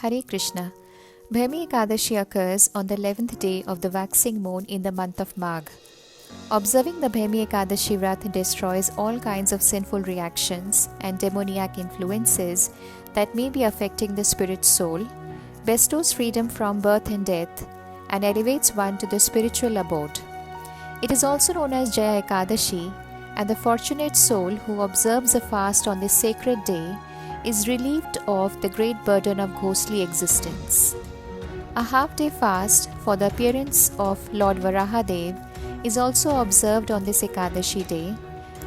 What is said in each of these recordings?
Hare Krishna. Bhaimi Ekadasi occurs on the 11th day of the waxing moon in the month of Magh. Observing the Bhaimi Ekadasi vrat destroys all kinds of sinful reactions and demoniac influences that may be affecting the spirit soul, bestows freedom from birth and death, and elevates one to the spiritual abode. It is also known as Jaya Ekadasi, and the fortunate soul who observes a fast on this sacred day is relieved of the great burden of ghostly existence. A half-day fast for the appearance of Lord Varahadev is also observed on this Ekadashi day,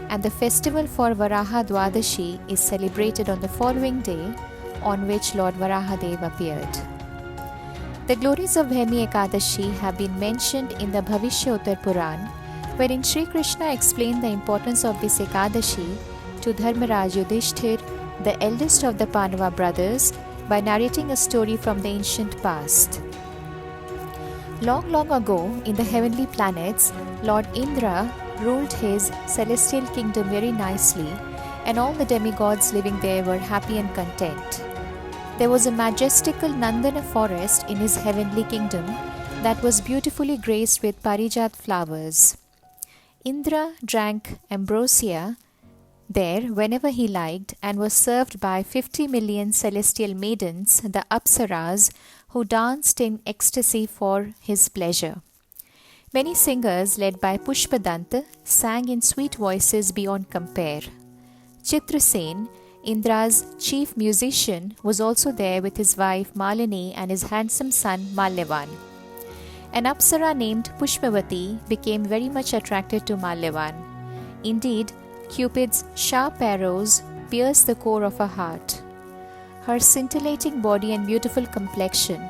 and the festival for Varaha Dwadasi is celebrated on the following day on which Lord Varahadev appeared. The glories of Bhaimi Ekadasi have been mentioned in the Bhavishya-Uttara Purana, wherein Shri Krishna explained the importance of this Ekadashi to Dharmaraj Yudhishthira, the eldest of the Pandava brothers, by narrating a story from the ancient past. Long ago, in the heavenly planets, Lord Indra ruled his celestial kingdom very nicely, and all the demigods living there were happy and content. There was a majestical Nandana forest in his heavenly kingdom that was beautifully graced with parijat flowers. Indra drank ambrosia there whenever he liked, and was served by 50 million celestial maidens, the Apsaras, who danced in ecstasy for his pleasure. Many singers, led by Pushpadanta, sang in sweet voices beyond compare. Chitrasen, Indra's chief musician, was also there with his wife Malini and his handsome son Malyavan. An Apsara named Pushpavati became very much attracted to Malyavan. Indeed, Cupid's sharp arrows pierced the core of her heart. Her scintillating body and beautiful complexion,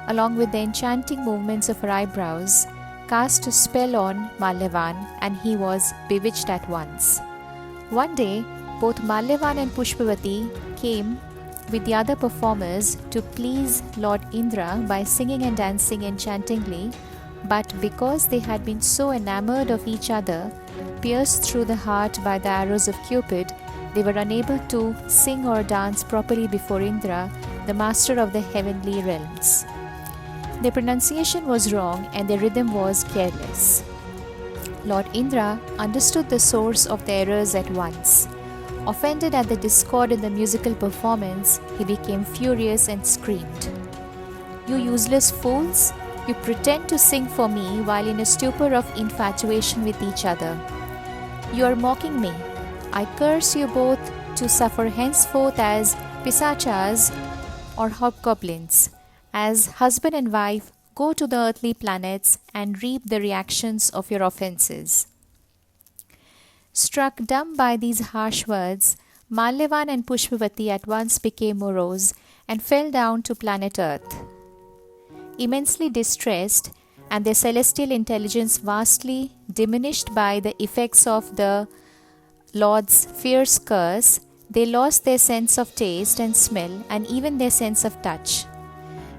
along with the enchanting movements of her eyebrows, cast a spell on Malyavan, and he was bewitched at once. One day, both Malyavan and Pushpavati came with the other performers to please Lord Indra by singing and dancing enchantingly, but because they had been so enamored of each other, pierced through the heart by the arrows of Cupid, they were unable to sing or dance properly before Indra, the master of the heavenly realms. Their pronunciation was wrong and their rhythm was careless. Lord Indra understood the source of the errors at once. Offended at the discord in the musical performance, he became furious and screamed, "You useless fools! You pretend to sing for me while in a stupor of infatuation with each other. You are mocking me. I curse you both to suffer henceforth as pisachas or hobgoblins. As husband and wife, go to the earthly planets and reap the reactions of your offenses." Struck dumb by these harsh words, Malyavan and Pushpavati at once became morose and fell down to planet Earth. Immensely distressed, and their celestial intelligence vastly diminished by the effects of the Lord's fierce curse, they lost their sense of taste and smell, and even their sense of touch.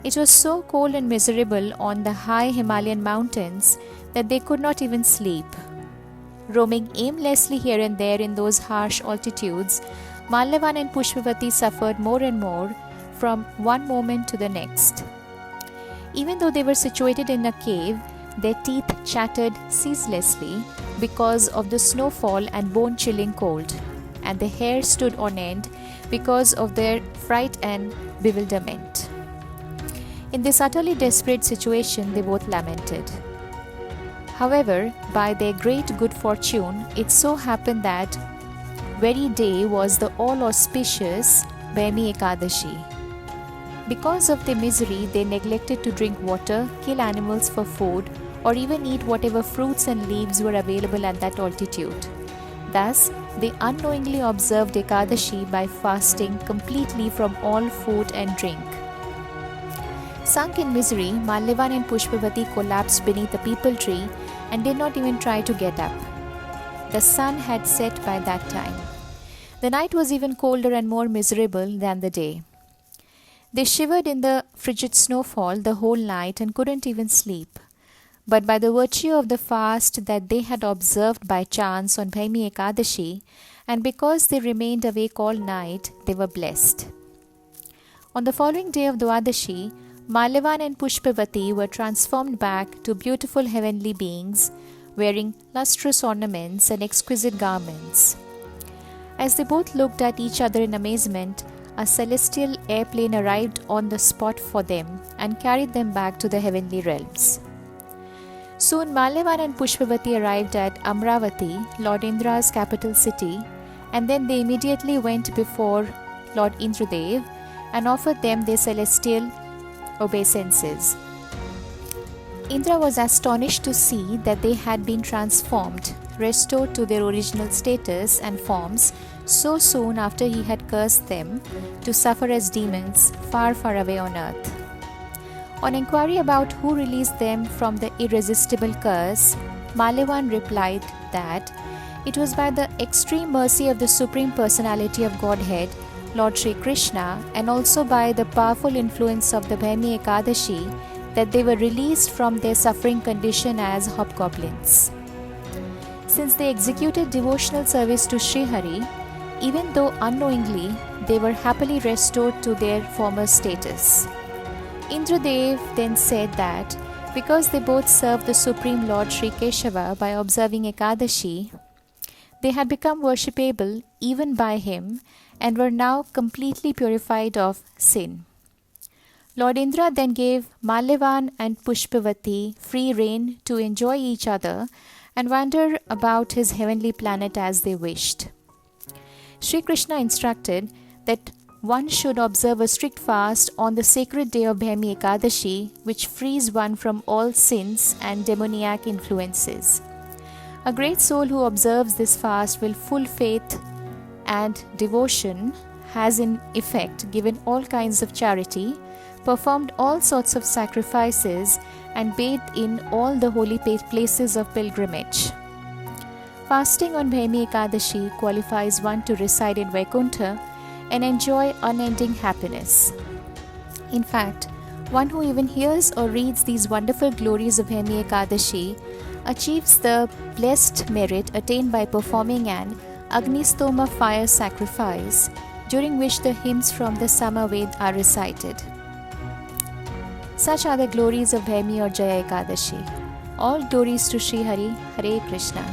It was so cold and miserable on the high Himalayan mountains that they could not even sleep. Roaming aimlessly here and there in those harsh altitudes, Malyavan and Pushpavati suffered more and more from one moment to the next. Even though they were situated in a cave, their teeth chattered ceaselessly because of the snowfall and bone-chilling cold, and their hair stood on end because of their fright and bewilderment. In this utterly desperate situation, they both lamented. However, by their great good fortune, it so happened that very day was the all-auspicious Bhaimi Ekadasi. Because of their misery, they neglected to drink water, kill animals for food, or even eat whatever fruits and leaves were available at that altitude. Thus, they unknowingly observed Ekadashi by fasting completely from all food and drink. Sunk in misery, Malyavan and Pushpavati collapsed beneath a peepal tree and did not even try to get up. The sun had set by that time. The night was even colder and more miserable than the day. They shivered in the frigid snowfall the whole night and couldn't even sleep. But by the virtue of the fast that they had observed by chance on Bhaimi Ekadasi, and because they remained awake all night, they were blessed. On the following day of Dwadashi, Malyavan and Pushpavati were transformed back to beautiful heavenly beings, wearing lustrous ornaments and exquisite garments. As they both looked at each other in amazement, a celestial airplane arrived on the spot for them and carried them back to the heavenly realms. Soon Malyavan and Pushpavati arrived at Amravati, Lord Indra's capital city, and then they immediately went before Lord Indradev and offered them their celestial obeisances. Indra was astonished to see that they had been transformed, restored to their original status and forms so soon after he had cursed them to suffer as demons far, far away on earth. On inquiry about who released them from the irresistible curse, Malyavan replied that it was by the extreme mercy of the Supreme Personality of Godhead, Lord Shri Krishna, and also by the powerful influence of the Bhaimi Ekadasi that they were released from their suffering condition as hobgoblins. Since they executed devotional service to Sri Hari, even though unknowingly, they were happily restored to their former status. Indradev then said that because they both served the Supreme Lord Sri Keshava by observing Ekadashi, they had become worshipable even by him and were now completely purified of sin. Lord Indra then gave Malyavan and Pushpavati free rein to enjoy each other and wander about his heavenly planet as they wished. Shri Krishna instructed that one should observe a strict fast on the sacred day of Bhaimi Ekadasi, which frees one from all sins and demoniac influences. A great soul who observes this fast with full faith and devotion has in effect given all kinds of charity, performed all sorts of sacrifices, and bathed in all the holy places of pilgrimage. Fasting on Bhaimi Ekadasi qualifies one to reside in Vaikuntha and enjoy unending happiness. In fact, one who even hears or reads these wonderful glories of Bhaimi Ekadasi achieves the blessed merit attained by performing an Agnistoma fire sacrifice, during which the hymns from the Sama-Veda are recited. Such are the glories of Bhaimi or Jaya Ekadasi. All glories to Sri Hari. Hare Krishna.